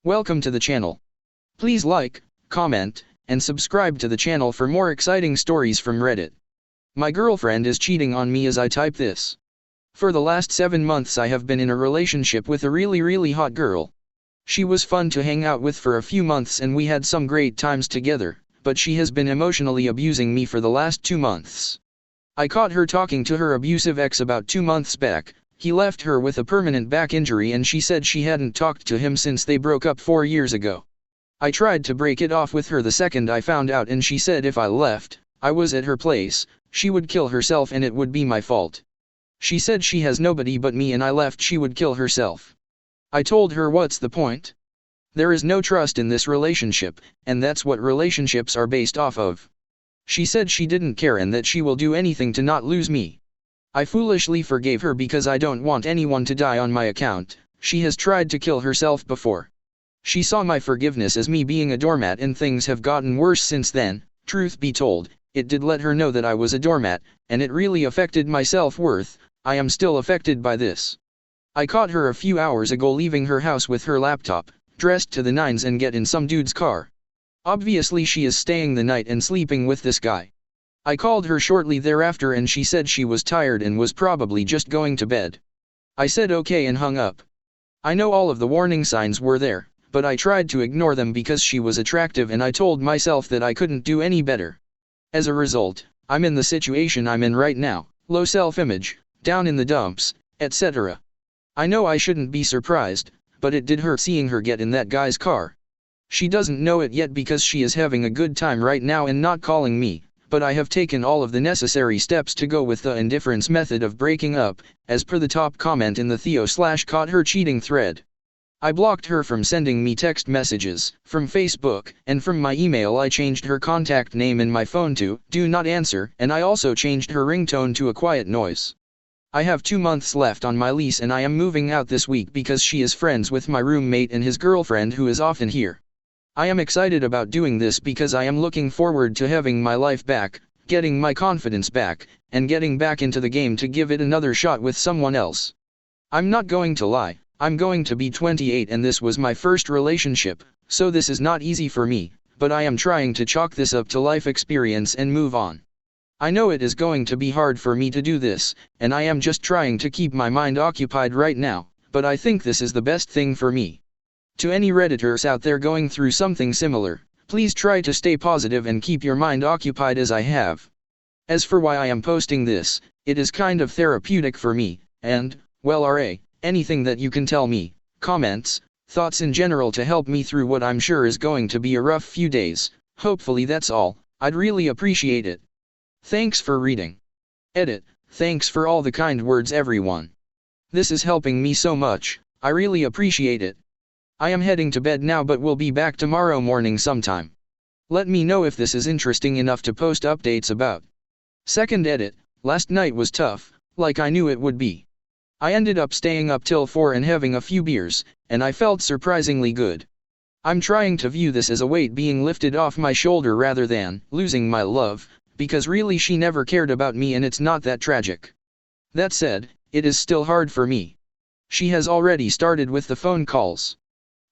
Welcome to the channel. Please like, comment, and subscribe to the channel for more exciting stories from Reddit. My girlfriend is cheating on me as I type this. For the last 7 months I have been in a relationship with a really hot girl. She was fun to hang out with for a few months and we had some great times together, but she has been emotionally abusing me for the last 2 months. I caught her talking to her abusive ex about 2 months back. He left her with a permanent back injury and she said she hadn't talked to him since they broke up 4 years ago. I tried to break it off with her the second I found out and she said if I left, I was at her place, she would kill herself and it would be my fault. She said she has nobody but me and I left she would kill herself. I told her what's the point? There is no trust in this relationship, and that's what relationships are based off of. She said she didn't care and that she will do anything to not lose me. I foolishly forgave her because I don't want anyone to die on my account. She has tried to kill herself before. She saw my forgiveness as me being a doormat and things have gotten worse since then. Truth be told, it did let her know that I was a doormat, and it really affected my self-worth. I am still affected by this. I caught her a few hours ago leaving her house with her laptop, dressed to the nines and get in some dude's car. Obviously she is staying the night and sleeping with this guy. I called her shortly thereafter and she said she was tired and was probably just going to bed. I said okay and hung up. I know all of the warning signs were there, but I tried to ignore them because she was attractive and I told myself that I couldn't do any better. As a result, I'm in the situation I'm in right now, low self-image, down in the dumps, etc. I know I shouldn't be surprised, but it did hurt seeing her get in that guy's car. She doesn't know it yet because she is having a good time right now and not calling me. But I have taken all of the necessary steps to go with the indifference method of breaking up, as per the top comment in the Theo/caught her cheating thread. I blocked her from sending me text messages, from Facebook, and from my email I changed her contact name in my phone to do not answer, and I also changed her ringtone to a quiet noise. I have 2 months left on my lease and I am moving out this week because she is friends with my roommate and his girlfriend who is often here. I am excited about doing this because I am looking forward to having my life back, getting my confidence back, and getting back into the game to give it another shot with someone else. I'm not going to lie, I'm going to be 28 and this was my first relationship, so this is not easy for me, but I am trying to chalk this up to life experience and move on. I know it is going to be hard for me to do this, and I am just trying to keep my mind occupied right now, but I think this is the best thing for me. To any Redditors out there going through something similar, please try to stay positive and keep your mind occupied as I have. As for why I am posting this, it is kind of therapeutic for me, and, well anything that you can tell me, comments, thoughts in general to help me through what I'm sure is going to be a rough few days, hopefully that's all, I'd really appreciate it. Thanks for reading. Edit, thanks for all the kind words everyone. This is helping me so much, I really appreciate it. I am heading to bed now but will be back tomorrow morning sometime. Let me know if this is interesting enough to post updates about. Second edit, last night was tough, like I knew it would be. I ended up staying up till 4 and having a few beers, and I felt surprisingly good. I'm trying to view this as a weight being lifted off my shoulder rather than losing my love, because really she never cared about me and it's not that tragic. That said, it is still hard for me. She has already started with the phone calls.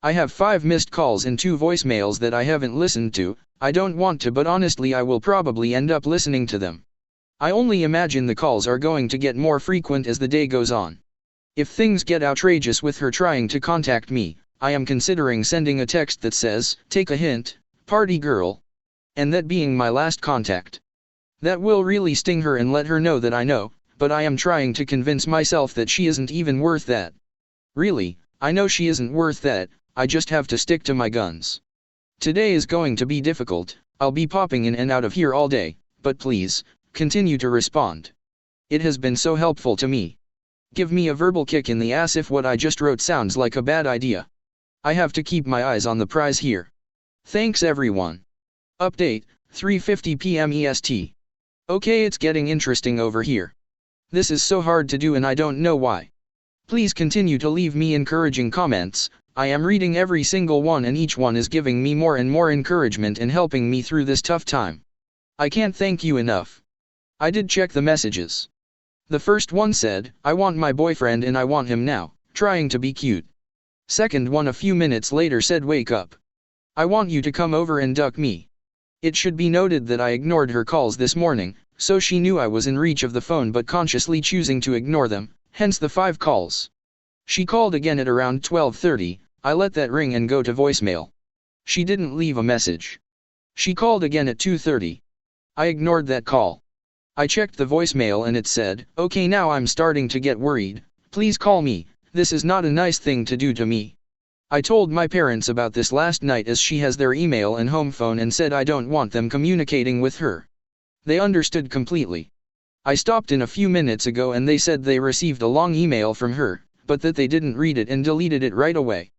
I have 5 missed calls and 2 voicemails that I haven't listened to. I don't want to but honestly I will probably end up listening to them. I only imagine the calls are going to get more frequent as the day goes on. If things get outrageous with her trying to contact me, I am considering sending a text that says, "Take a hint, party girl," and that being my last contact. That will really sting her and let her know that I know, but I am trying to convince myself that she isn't even worth that. Really, I know she isn't worth that. I just have to stick to my guns. Today is going to be difficult, I'll be popping in and out of here all day, but please, continue to respond. It has been so helpful to me. Give me a verbal kick in the ass if what I just wrote sounds like a bad idea. I have to keep my eyes on the prize here. Thanks everyone. Update, 3:50 p.m. EST. Okay, it's getting interesting over here. This is so hard to do and I don't know why. Please continue to leave me encouraging comments. I am reading every single one and each one is giving me more and more encouragement and helping me through this tough time. I can't thank you enough. I did check the messages. The first one said, "I want my boyfriend and I want him now," trying to be cute. Second one a few minutes later said, "Wake up. I want you to come over and duck me." It should be noted that I ignored her calls this morning, so she knew I was in reach of the phone but consciously choosing to ignore them, hence the 5 calls. She called again at around 12:30, I let that ring and go to voicemail. She didn't leave a message. She called again at 2:30. I ignored that call. I checked the voicemail and it said, "Okay, now I'm starting to get worried, please call me, this is not a nice thing to do to me." I told my parents about this last night as she has their email and home phone and said I don't want them communicating with her. They understood completely. I stopped in a few minutes ago and they said they received a long email from her, but that they didn't read it and deleted it right away.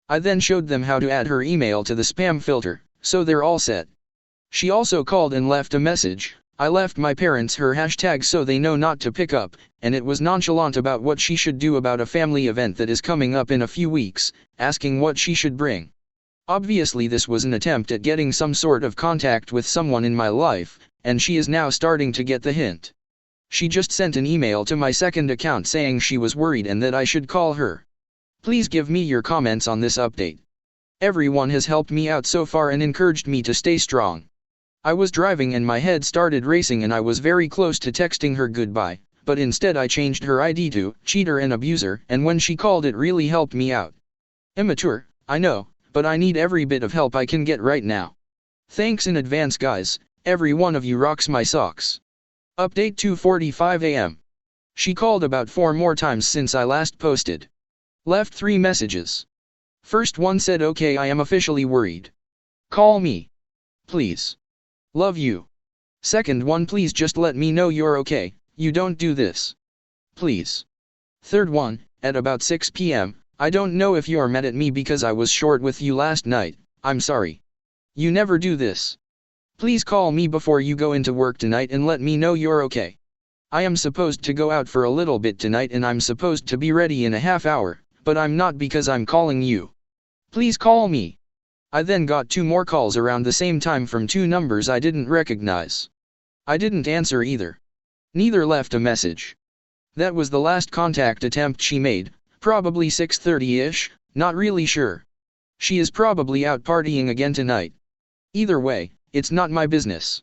I then showed them how to add her email to the spam filter, so they're all set. She also called and left a message. I left my parents her hashtag so they know not to pick up, and it was nonchalant about what she should do about a family event that is coming up in a few weeks, asking what she should bring. Obviously this was an attempt at getting some sort of contact with someone in my life, and she is now starting to get the hint. She just sent an email to my second account saying she was worried and that I should call her. Please give me your comments on this update. Everyone has helped me out so far and encouraged me to stay strong. I was driving and my head started racing and I was very close to texting her goodbye, but instead I changed her ID to cheater and abuser, and when she called it really helped me out. Immature, I know, but I need every bit of help I can get right now. Thanks in advance guys, every one of you rocks my socks. Update 2:45 AM. She called about 4 more times since I last posted. Left 3 messages. First one said, "Okay, I am officially worried. Call me. Please. Love you." Second one, "Please just let me know you're okay, you don't do this. Please." Third one, at about 6 PM, "I don't know if you're mad at me because I was short with you last night, I'm sorry. You never do this. Please call me before you go into work tonight and let me know you're okay. I am supposed to go out for a little bit tonight and I'm supposed to be ready in a half hour, but I'm not because I'm calling you. Please call me." I then got 2 more calls around the same time from 2 numbers I didn't recognize. I didn't answer either. Neither left a message. That was the last contact attempt she made, probably 6:30-ish, not really sure. She is probably out partying again tonight. Either way, it's not my business.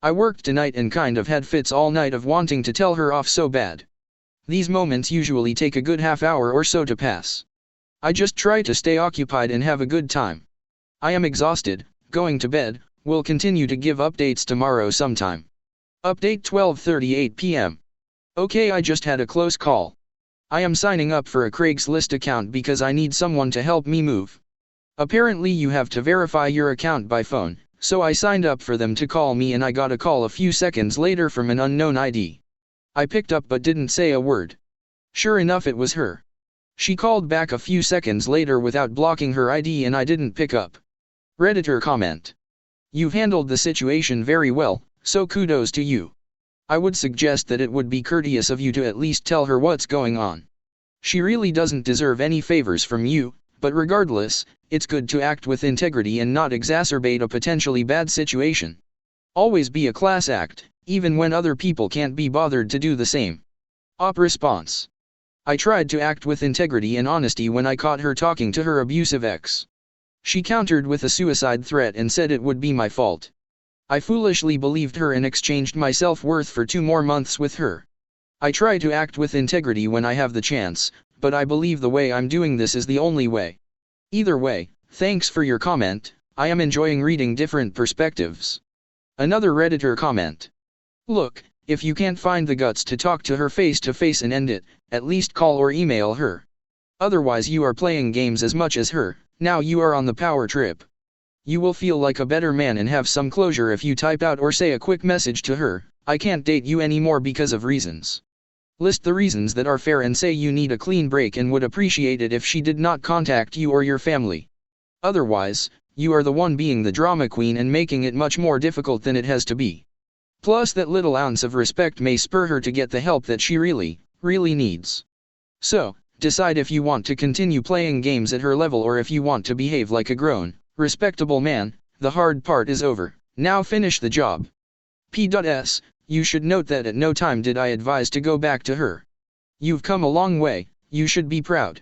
I worked tonight and kind of had fits all night of wanting to tell her off so bad. These moments usually take a good half hour or so to pass. I just try to stay occupied and have a good time. I am exhausted, going to bed, will continue to give updates tomorrow sometime. Update 12:38 PM. Okay, I just had a close call. I am signing up for a Craigslist account because I need someone to help me move. Apparently you have to verify your account by phone, so I signed up for them to call me and I got a call a few seconds later from an unknown ID. I picked up but didn't say a word. Sure enough, it was her. She called back a few seconds later without blocking her ID and I didn't pick up. Redditor comment. You've handled the situation very well, so kudos to you. I would suggest that it would be courteous of you to at least tell her what's going on. She really doesn't deserve any favors from you, but regardless, it's good to act with integrity and not exacerbate a potentially bad situation. Always be a class act, even when other people can't be bothered to do the same. Op response. I tried to act with integrity and honesty when I caught her talking to her abusive ex. She countered with a suicide threat and said it would be my fault. I foolishly believed her and exchanged my self-worth for 2 more months with her. I try to act with integrity when I have the chance, but I believe the way I'm doing this is the only way. Either way, thanks for your comment, I am enjoying reading different perspectives. Another Redditor comment. Look, if you can't find the guts to talk to her face to face and end it, at least call or email her. Otherwise you are playing games as much as her, now you are on the power trip. You will feel like a better man and have some closure if you type out or say a quick message to her, "I can't date you anymore because of reasons." List the reasons that are fair and say you need a clean break and would appreciate it if she did not contact you or your family. Otherwise, you are the one being the drama queen and making it much more difficult than it has to be. Plus that little ounce of respect may spur her to get the help that she really needs. So, decide if you want to continue playing games at her level or if you want to behave like a grown, respectable man. The hard part is over, now finish the job. P.S. You should note that at no time did I advise to go back to her. You've come a long way, you should be proud.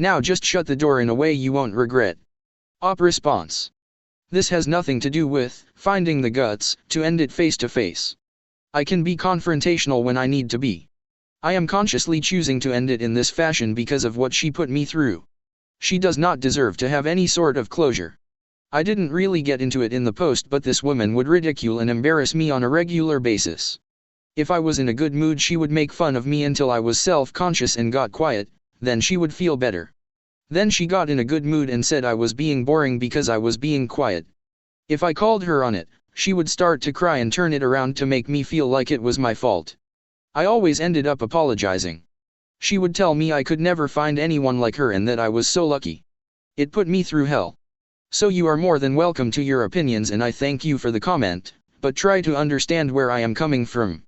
Now just shut the door in a way you won't regret. Op response. This has nothing to do with finding the guts to end it face to face. I can be confrontational when I need to be. I am consciously choosing to end it in this fashion because of what she put me through. She does not deserve to have any sort of closure. I didn't really get into it in the post, but this woman would ridicule and embarrass me on a regular basis. If I was in a good mood, she would make fun of me until I was self-conscious and got quiet, then she would feel better. Then she got in a good mood and said I was being boring because I was being quiet. If I called her on it, she would start to cry and turn it around to make me feel like it was my fault. I always ended up apologizing. She would tell me I could never find anyone like her and that I was so lucky. It put me through hell. So you are more than welcome to your opinions and I thank you for the comment, but try to understand where I am coming from.